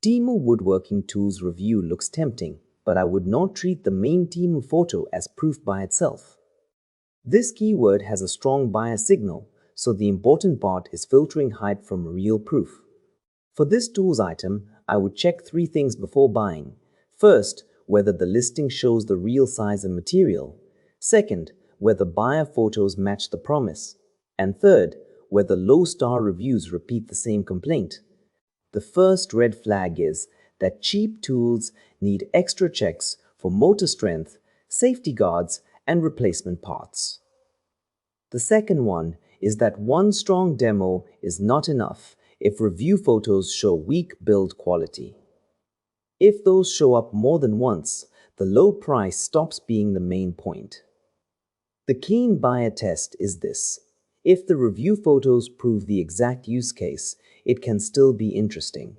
Temu Woodworking Tools review looks tempting, but I would not treat the main Temu photo as proof by itself. This keyword has a strong buyer signal, so the important part is filtering height from real proof. For this tools item, I would check 3 things before buying. First, whether the listing shows the real size and material. Second, whether buyer photos match the promise. And third, whether low-star reviews repeat the same complaint. The first red flag is that cheap tools need extra checks for motor strength, safety guards, and replacement parts. The second one is that one strong demo is not enough if review photos show weak build quality. If those show up more than once, the low price stops being the main point. The keen buyer test is this. If the review photos prove the exact use case, it can still be interesting.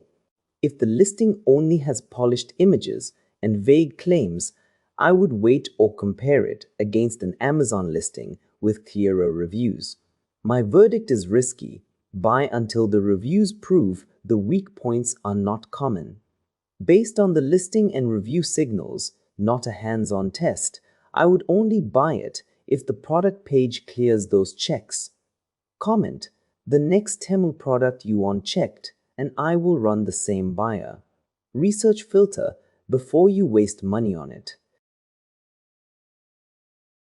If the listing only has polished images and vague claims, I would wait or compare it against an Amazon listing with clearer reviews. My verdict is risky. Buy until the reviews prove the weak points are not common. Based on the listing and review signals, not a hands-on test, I would only buy it if the product page clears those checks. Comment the next Temu product you want checked, and I will run the same buyer. Research filter before you waste money on it.